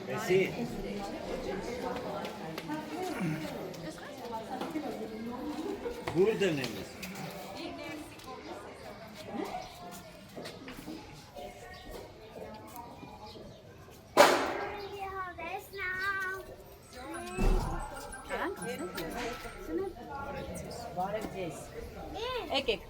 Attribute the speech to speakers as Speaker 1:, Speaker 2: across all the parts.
Speaker 1: Merci. Burada neyimiz?
Speaker 2: Եկեք։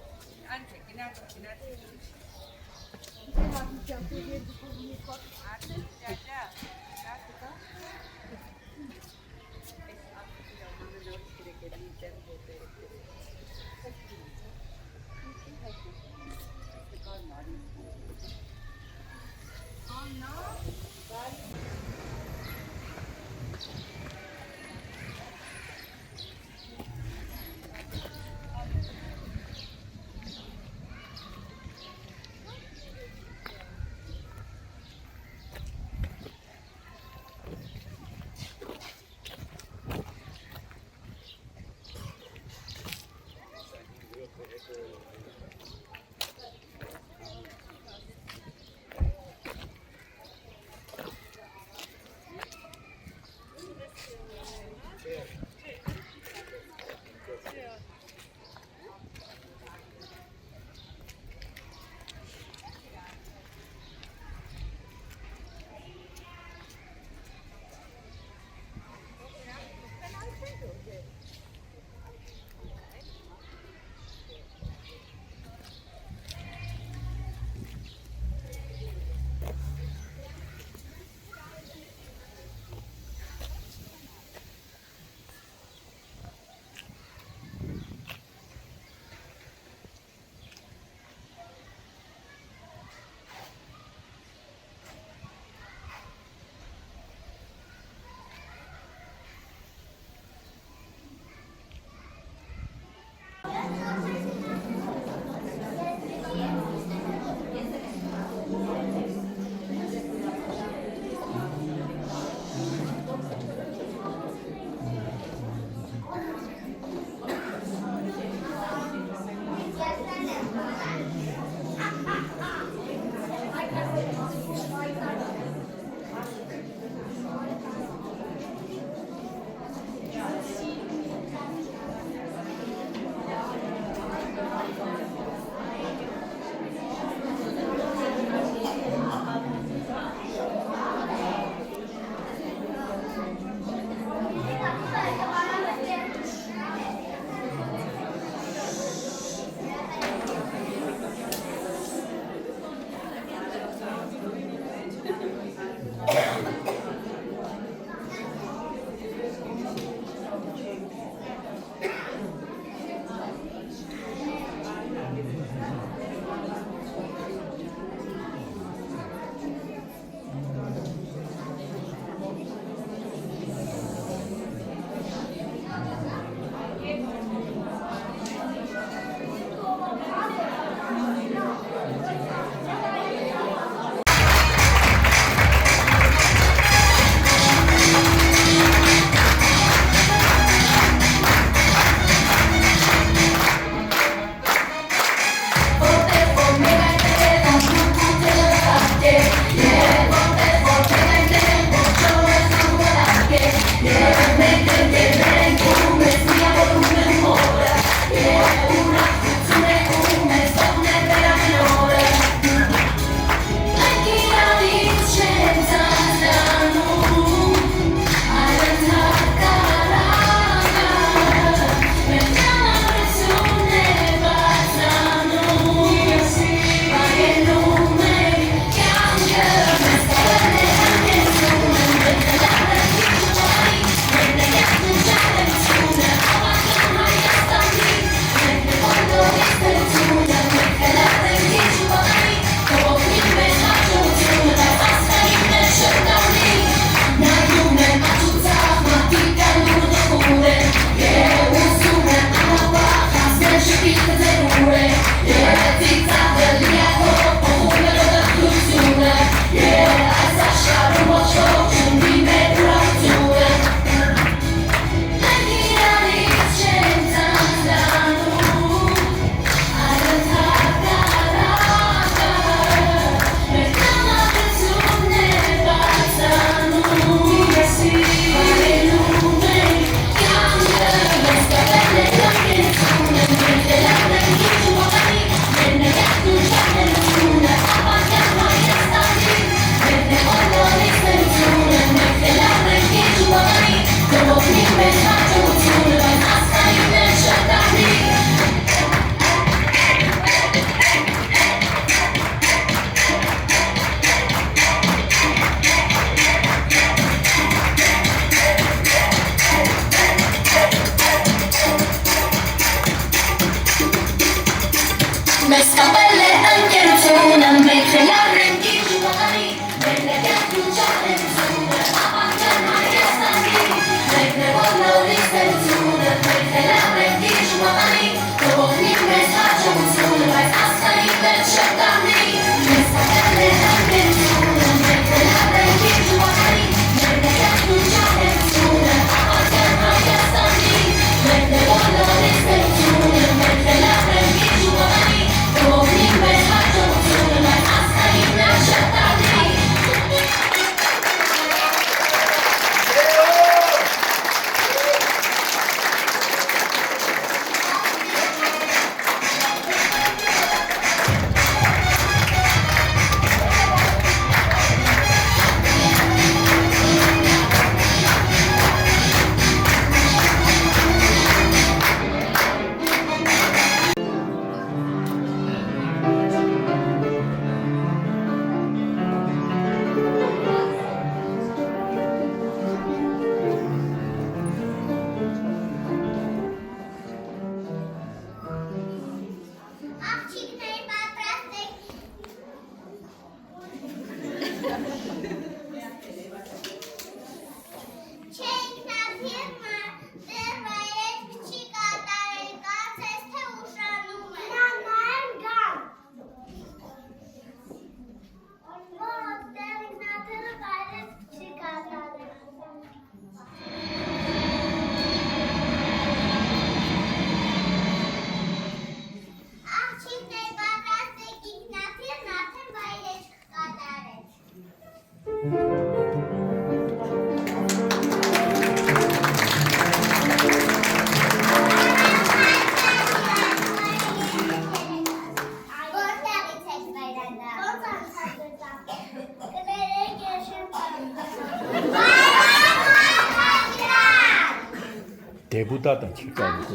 Speaker 3: Դեպուտատը չի կարող։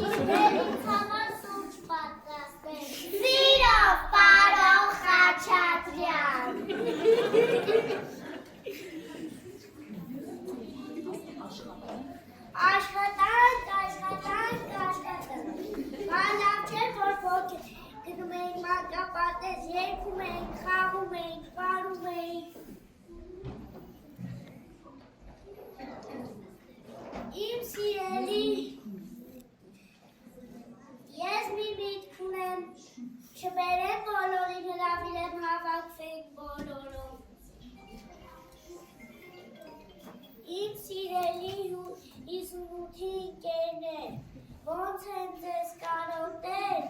Speaker 4: Սիրով պարոն Խաչատրյան։ Աշխատանք, բանավ չէր, որ ոգ գնում էինք մանկապարտեզ, երգում էինք, խաղում էինք, պարում էինք։ Իմ սիրելի, ես մի միտք ունեմ, չբերեմ բոլորին հրավիրեմ հավաքվենք բոլորով։ Իմ սիրելի 58 ընկերներ, ոնց են ձեզ կարոտել։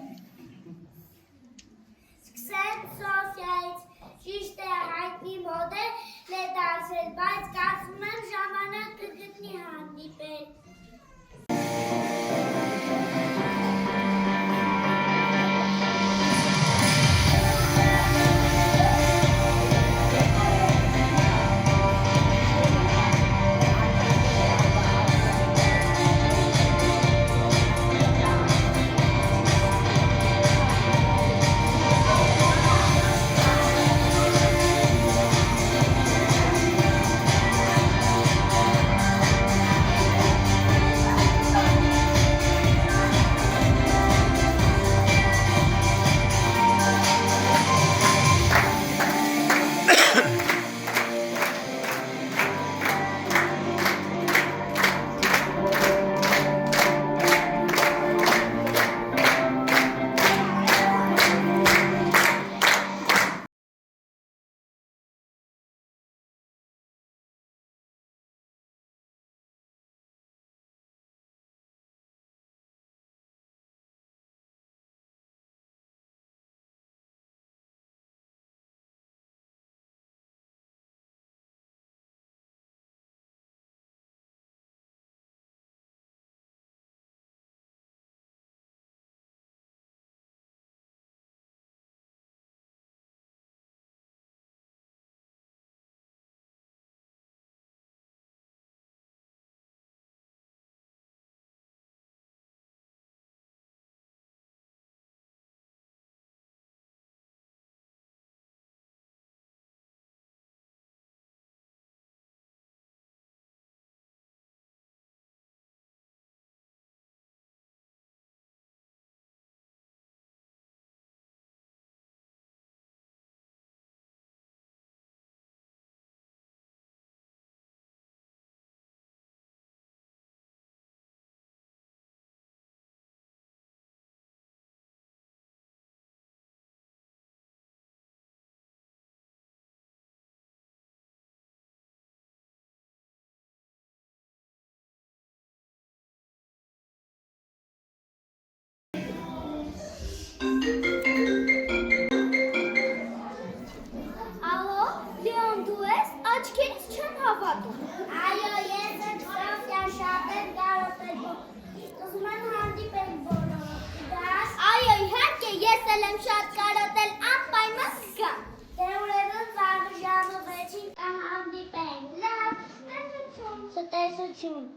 Speaker 4: Սկսեմ Սոֆիայից, ճիշտ է հայտնի մոդել է դարձել, բայց կարծում եմ ժամանակ կգտնի հանդիպել։ Ուզել եմ շատ կարոտել անպայման կգա։ Դե ուրեմն վաղ ժամը 6-ին կհանդիպենք։ Լավ, ցտեսություն։ Լավ, ցտեսություն։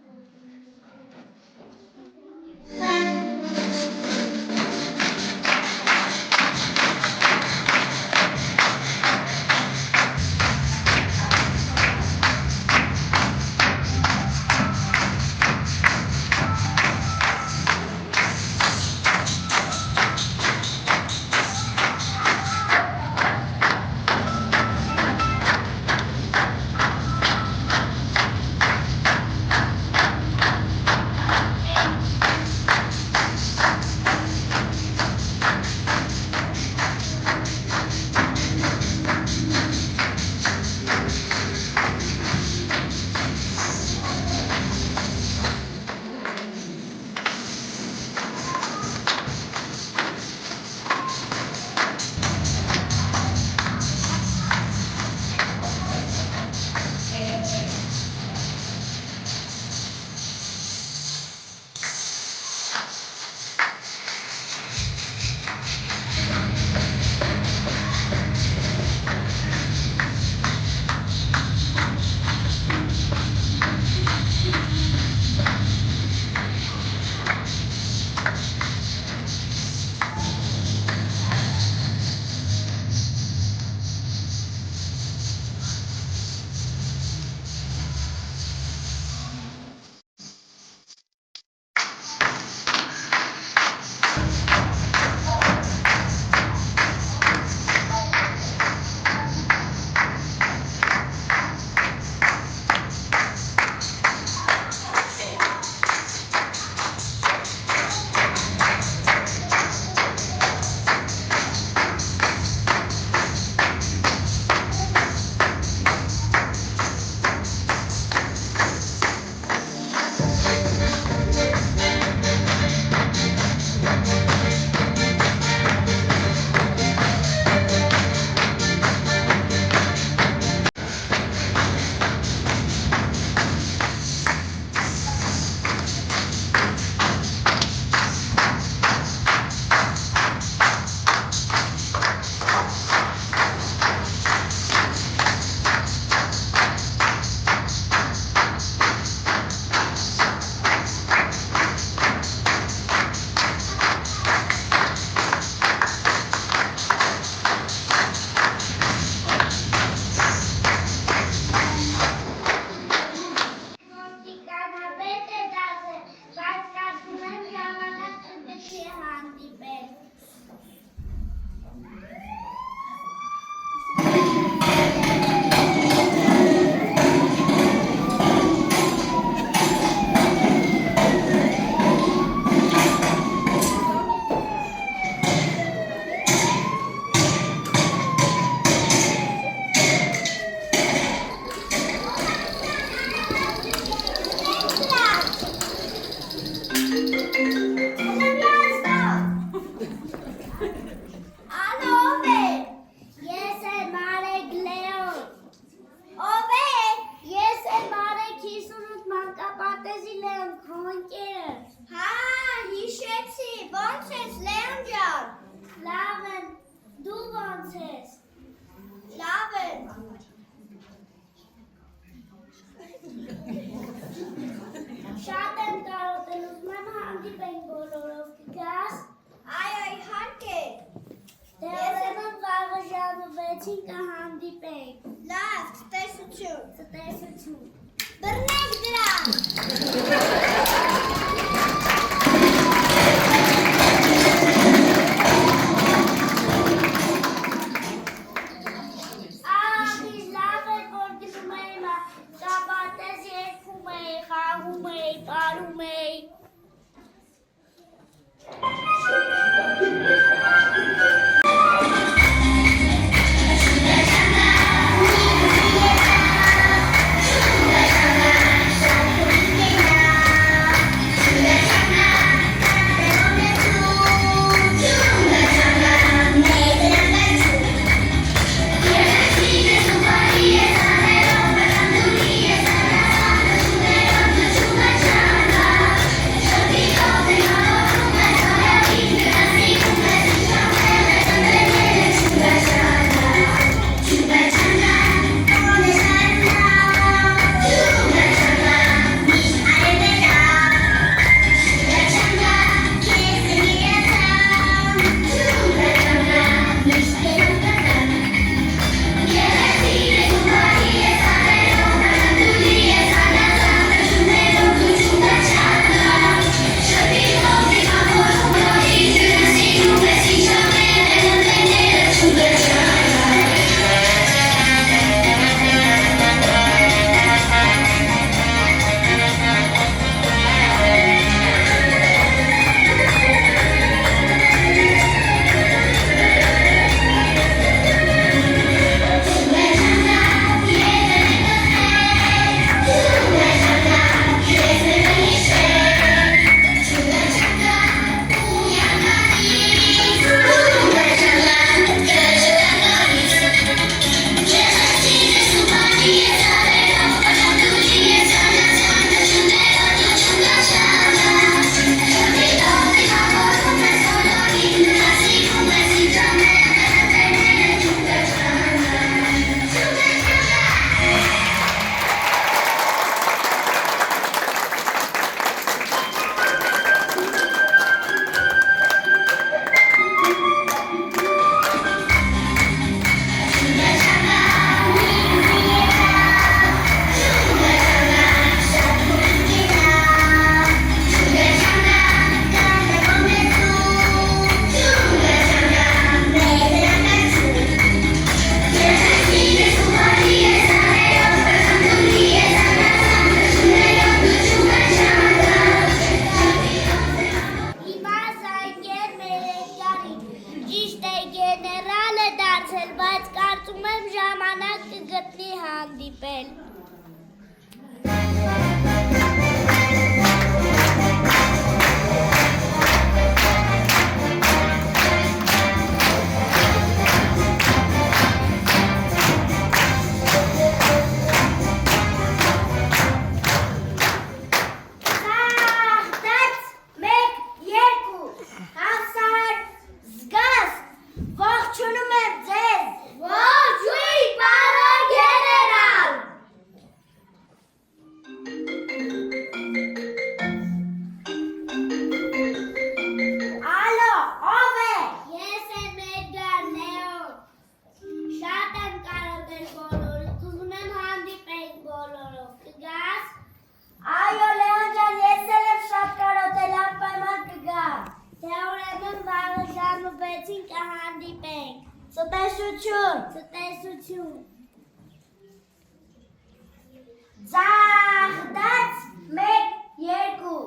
Speaker 4: Բռնեք դրան։ դասել, բայց կարծում եմ ժամանակ կգտնի հանդիպել։ Ցտեսություն։ Ձախ-դաց 1-2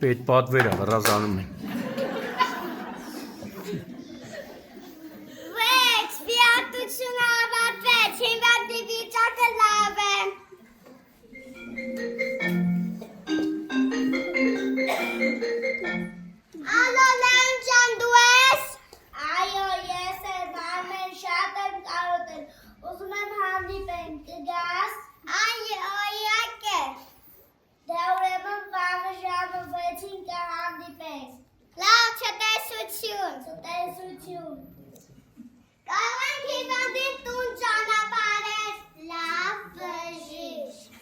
Speaker 3: Պետ պատվերը հրազանում են։
Speaker 4: Վեց, վիատությունը ավարտվեց, հիմնադի վիճակը լավ է։ Ալո, Լեոն ջան, դու ես։ Այո, ես եմ, ամեն շատ եմ կարոտել, ուզում եմ հանդիպենք, կգաս։ Այո, իհարկե։ Դե ուրեմն վաղը ժամը 6-ին կհանդիպենք։ Լավ, ցտեսություն։ Ցտեսություն։ Կարող ենք հիվանդին տուն ճանապարհել։ Լավ, բժիշկ։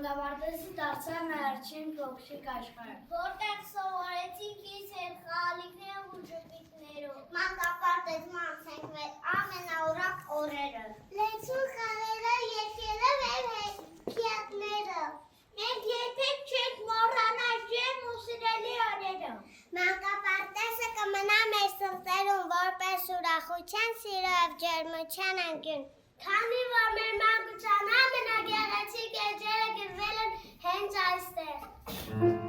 Speaker 4: Մանկապարտեզը դարձավ մեր առաջին փոքրիկ աշխարհը, որտեղ սովորեցինք իր խաղալիքներով ու ժպիտներով։ Մանկապարտեզում անցանք մեր ամենաուրախ օրերը։ Լեցուն խաղերը եկել մեր հետքիաթները։ Մենք երբեք չենք մոռանա ջերմ ու սիրելի օրերը։ Մանկապարտեզը կմնա մեր սրտերում որպես ուրախության, սիրո և ջերմության անկյուն։ Քանի որ մեր մանկության ամենագեղեցիկ էջերը գրվել են հենց այստեղ։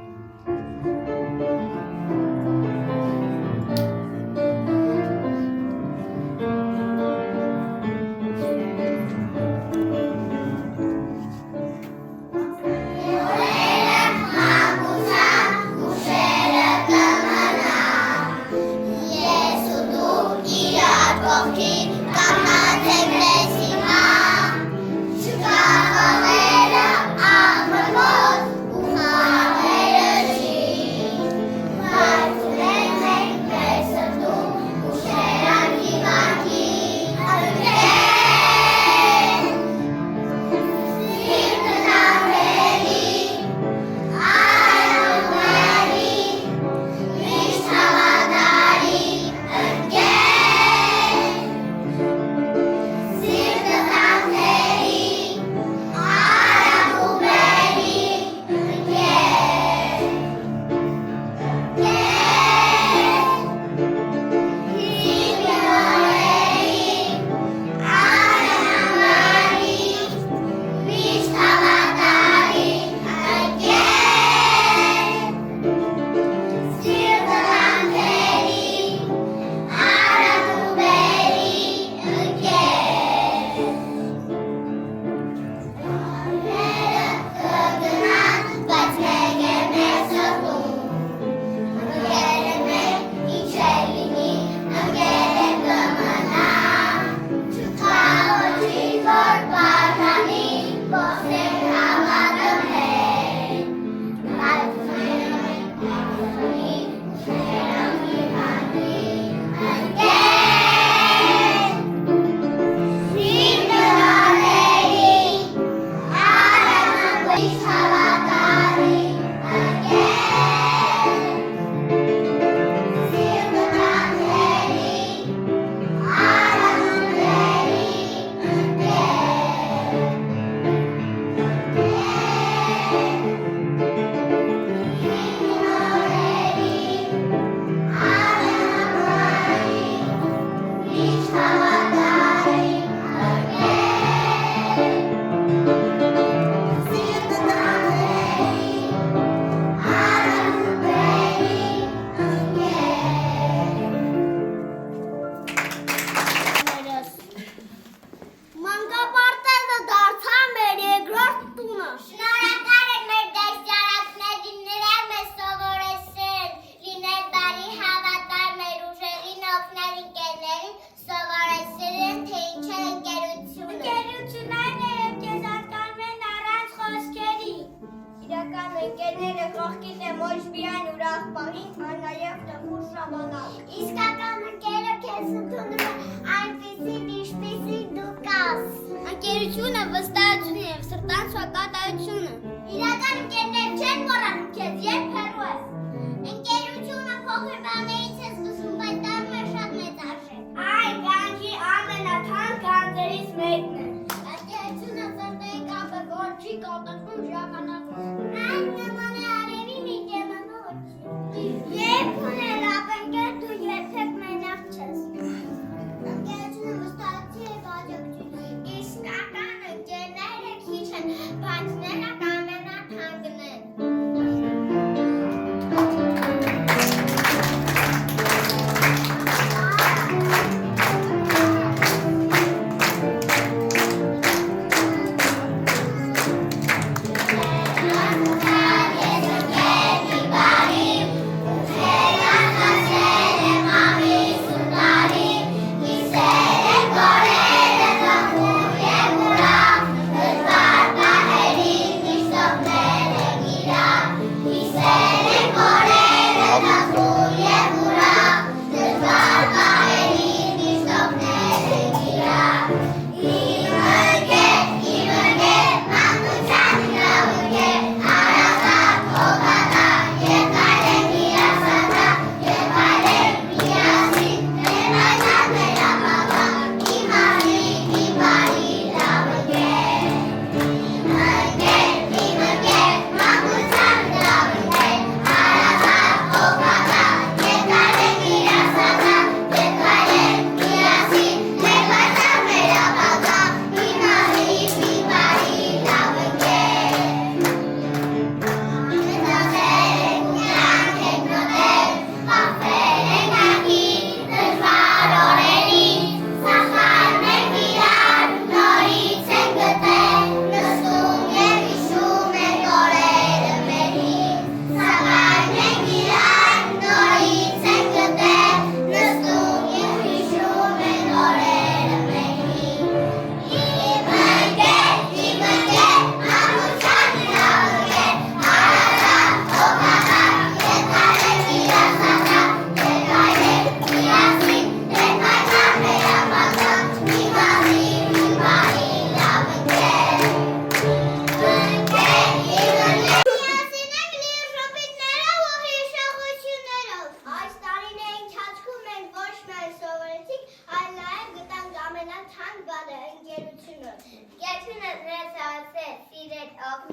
Speaker 4: Իսկական ընկերը քեզ ընդունում է այնպիսին, ինչպիսին դու կաս։ Ընկերությունը վստահություն և սրտան շակատայությունը։ Իրական ընկերներ չեն մոռանում քեզ, երբ հեռու ես։ Ընկերությունը փոքր բաներից է սկսում, բայց դառնում է շատ մեծ արժեք։ Այն կյանքի ամենաթանկ անձերից մեկն է։ Ընկերությունը սրտերի կապ է, որ չի կոտրվում ժամանակով։ Այն նման է արևի մի կեմանոց։ Երբ ունել ապընկեր դու երբեք մենակ չես։ Ընկերությունը վստահություն և աջակցություն։ Իսկական ընկերները քիչ են, բայց նրանք ամենաթանկն են։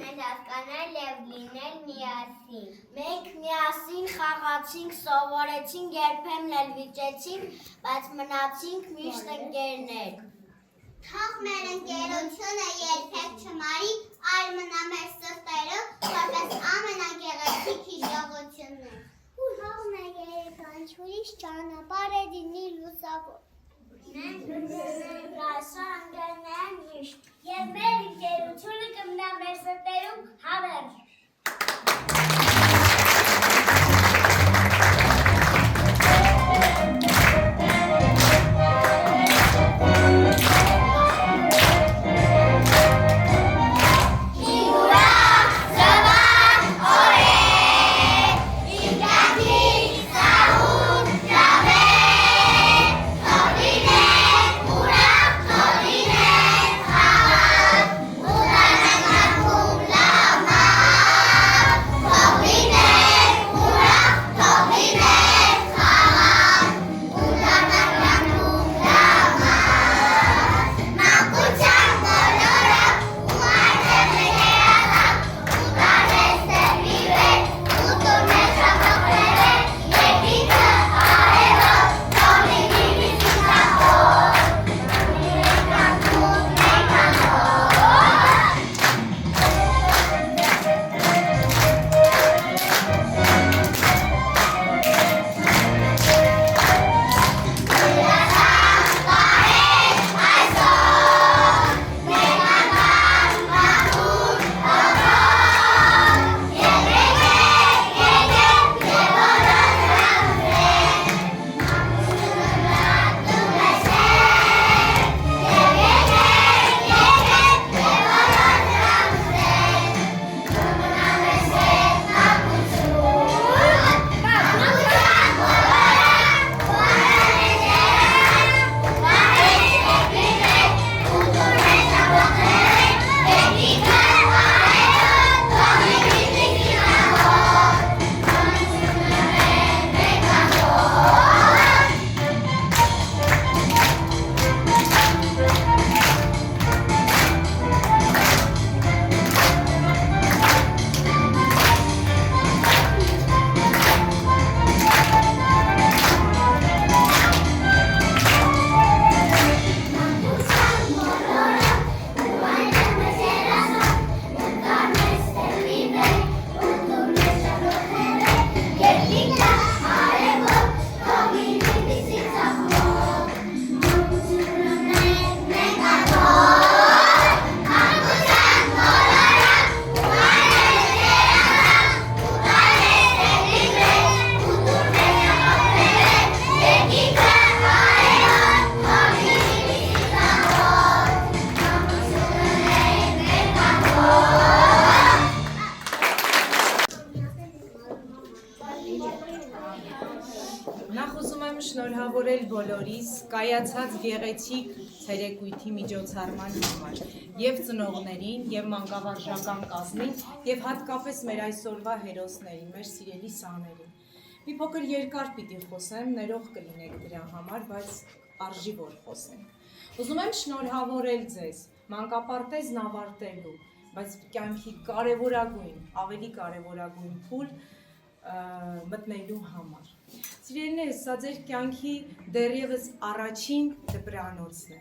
Speaker 4: Մենք հասկանալ և լինել միասին։ Մենք միասին խաղացինք, սովորեցինք, երբեմն էլ վիճեցինք, բայց մնացինք միշտ ընկերներ։ Թող մեր ընկերությունը երբեք չմարի, այլ մնա մեր սրտերում, որպես ամենագեղեցիկ հիշողություններ։ Ու թող մեր երեխաներիս ճանապարհը լինի լուսավոր։ Մենք կմնանք այսօր ընկերներ միշտ, և մեր ընկերությունը կմնա մեր սրտերում հավերժ։
Speaker 2: Նախ ուզում եմ շնորհավորել բոլորիս կայացած գեղեցիկ ցերեկույթի միջոցառման համար եւ ծնողներին, եւ մանկավարժական կազմին, եւ հատկապես մեր այսօրվա հերոսներին, մեր սիրելի սաներին։ Մի փոքր երկար պիտի խոսեմ, ներող կլինեք դրա համար, բայց արժի որ խոսեմ։ Ուզում եմ շնորհավորել ձեզ մանկապարտեզն ավարտելու, բայց կյանքի կարևորագույն, ավելի կարևորագույն փուլ մտնելու համար։ Սիրելիներս, սա ձեր կյանքի դեռևս առաջին դպրանոցն է։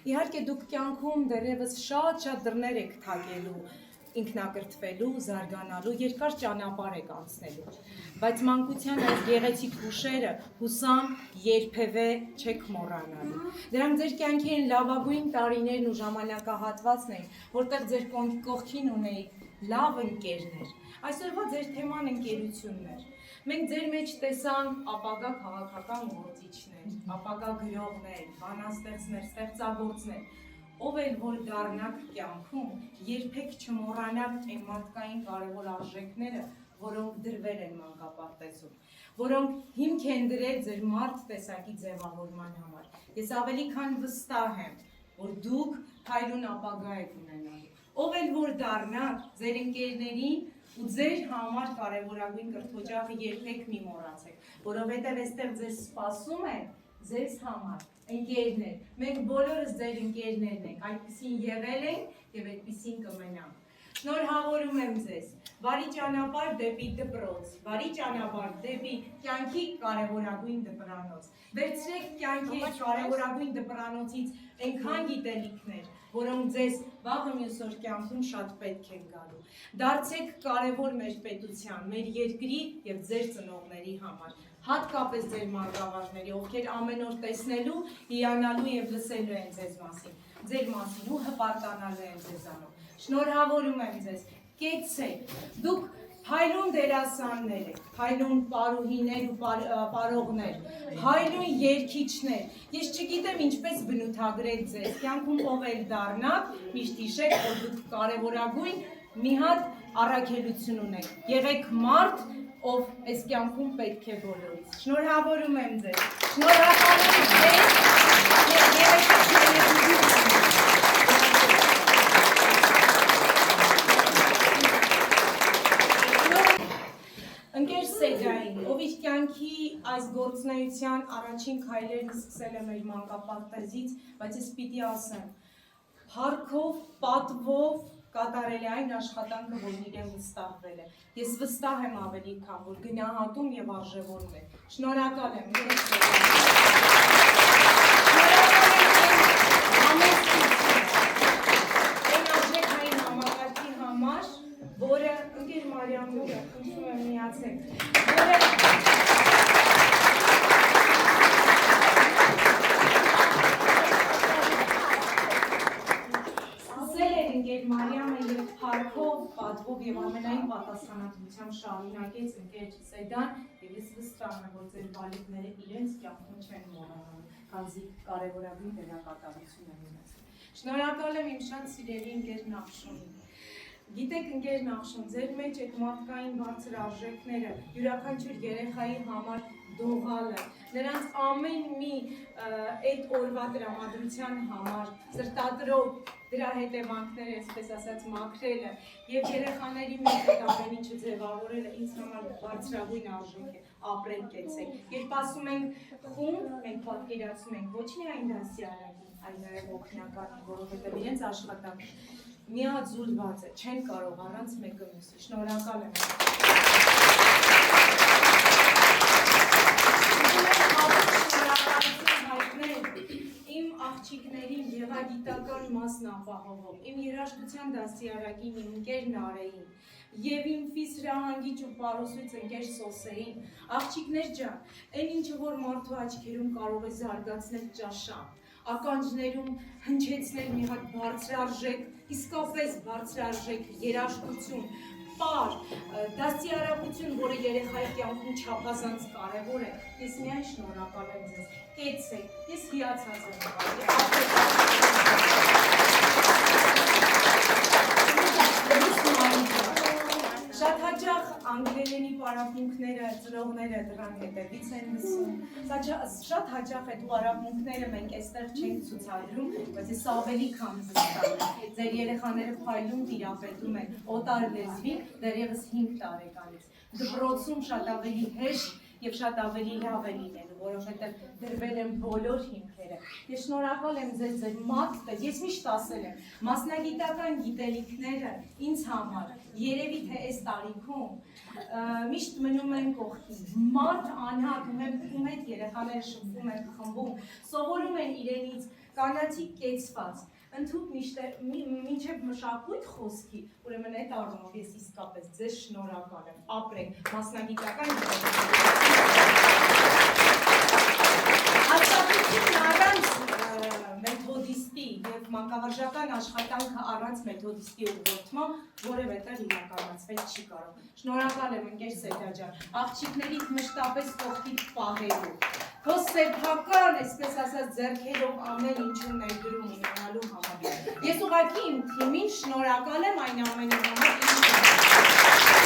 Speaker 2: Իհարկե դուք կյանքում դեռևս շատ դռներ եք թակելու, ինքնակրթվելու, զարգանալու, երկար ճանապարհ եք անցնելու, բայց մանկության այս գեղեցիկ հուշերը հուսամ երբևէ չեք մոռանալու։ Դրանք ձեր կյանքի են լավագույն տարիներն ու ժամանակահատվածն են, որտեղ ձեր կողքին ունեիք լավ ընկերներ։ Այսօրվա ձեր թեման ընկերությունն էր։ Մենք ձեր մեջ տեսանք ապագա քաղաքական գործիչներ, ապագա գրողներ, բանաստեղծներ, ստեղծագործներ, ով էլ որ դառնաք կյանքում, երբեք չմոռանաք այն մարդկային կարևոր արժեքները, որոնք դրվել են մանկապարտեզում, որոնք հիմք են դրել ձեր մարդ տեսակի ձևավորման համար։ Ես ավելի քան վստահ եմ, որ դուք փայլուն ապագա եք ունենալու։ Ով էլ որ դառնաք ձեր ընկերներին ու ձեր համար կարևորագույն կրթօջախը երբեք մի մոռացեք, որովհետև այստեղ ձեզ սպասում են ձեզ համար ընկերներ։ Մենք բոլորս ձեր ընկերներն ենք, այդպիսին եղել ենք եւ այդպիսին կմնանք։ Շնորհավորում եմ ձեզ։ Բարի ճանապարհ դեպի դպրոց, բարի ճանապարհ դեպի կյանքի կարևորագույն դպրանոց։ Վերցրեք կյանքի կարևորագույն դպրանոցից այնքան գիտելիքներ, որոնք ձեզ վաղը մյուս օր կյանքում շատ պետք են գալու։ Դարձեք կարևոր մեր պետության, մեր երկրի եւ ձեր ծնողների համար։ Հատկապես ձեր մանկավարժների, ովքեր ամեն օր տեսնելու, հիանալու եւ լսելու են ձեզ մասին ու հպարտանալու են ձեզանով։ Շնորհավորում եմ ձեզ, կեցեք, դուք հայրուն դերասաններ եք, հայրուն պարուհիներ ու պարողներ, հայրուն երգիչներ, ես չգիտեմ ինչպես բնութագրել ձեզ, կյանքում ով էլ դառնաք, միշտ հիշեք, որ դուք կարևորագույն մի հատ առաքելություն ունեք, եղեք մարդ, ով այս կյանքում պետք է բոլորից։ Շնորհավորում եմ ձեզ, շնորհակալ եմ ձեզ և եղեք Ընկեր Սեջային, ով իր կյանքի այս գործունեության առաջին քայլերն սկսել է մեր մանկապարտեզից, բայց ես պիտի ասեմ, փառքով, պատվով կատարել է այն աշխատանքը, որն իրեն վստահվել է։ Ես վստահ եմ ավելի քան, որ գնահատում եւ արժևորում է։ Շնորհակալ եմ։ Այն համակարգի համար, որը ընկեր Մարիամը, խնդրում եմ միացեք, Մարիամը և փառքով, պատվով և ամենայն պատասխանատվությամբ շարունակեց ընկեր Սեդան և ես վստահ եմ, որ ձեր բալիկները իրենց կյանքում չեն մոռանալու, քանզի կարևորագույն դերակատարություն են ունեցել։ Շնորհակալ եմ իմ շատ սիրելի ընկեր Նախշոնին։ Գիտեք ընկեր Նախշոն, ձեր մեջ այդ մարդկային բարձր արժեքները յուրաքանչյուր երեխայի համար դողալը, նրանց ամեն մի այդ օրվա տրամադրության համար սրտադրող դրա հետևանքները, այսպես ասած, մաքրելը եւ երեխաների մեջ այդ ամեն ինչը ձևավորելը ինձ համար բարձրագույն արժեք է, ապրեք կեցեք։ Երբ ասում ենք խումբ, մենք պատկերացնում ենք ոչ միայն դասյարակին, այլ նաեւ օգնականի, որովհետեւ իրենց աշխատանքը միաձուլված է, չեն կարող առանց մեկը մյուսի։ Շնորհակալ եմ։ Իմ աղջիկներին գեղագիտական մասն ապահովում, իմ երաժշտության դաստիարակին, իմ ընկեր Նարեին և իմ ֆիզհրահանգիչ ու պարուսույց ընկեր Սոսեին, աղջիկներ ջան, այն ինչը որ մարդու աչքերում կարող է զարգացնել ճաշան, ականջներում հնչեցնել մի հատ բարձրարժեք, իսկապես բարձրարժեք երաժշտություն, պար, դաստիարակություն, որը երեխայի կյանքում չափազանց կարևոր է, ես միայն շնորհակալ եմ ձեզ, կեցեք, ես հիացած եմ Շատ հաճախ անգլերենի պարապմունքները, ծրողները դրան հետևից են լսում, շատ հաճախ այդ պարապմունքները մենք այստեղ չենք ցուցադրում, բայց ես ավելի քան վստահ եմ, ձեր երեխաները փայլուն տիրապետում են օտար լեզվին դեռևս 5 տարեկանից, դպրոցում շատ ավելի հեշտ և շատ ավելի լավ է լինելու, որովհետև դրվել են բոլոր հիմքերը։ Ես շնորհակալ եմ ձեզ ձեր մատը, ես միշտ ասել եմ, մասնագիտական գիտելիքները ինձ համար, երևի թե այս տարիքում միշտ մնում են կողքին, մարդ անհատ ում հետ երեխաները շփվում են, խմբում, սովորում են իրենից կանացի կեցված, ընդհուպ մինչև մշակույթ խոսքի, ուրեմն այդ առումով ես իսկապես ձեզ շնորհակալ եմ, ապրեք, մասնագիտական Աշխատությունն առանց մեթոդիստի և մանկավարժական աշխատանքը առանց մեթոդիստի ուղղորդման որևէ տեղ իրականացվել չի կարող։ Շնորհակալ եմ ընկեր Սեդա ջան, աղջիկներիդ մշտապես կողքիդ պահելու, քո սեփական, այսպես ասած, ձեռքերով ամեն ինչում ներդրում ունենալու համար։ Ես ուղղակի իմ թիմին շնորհակալ եմ այն ամենի համար,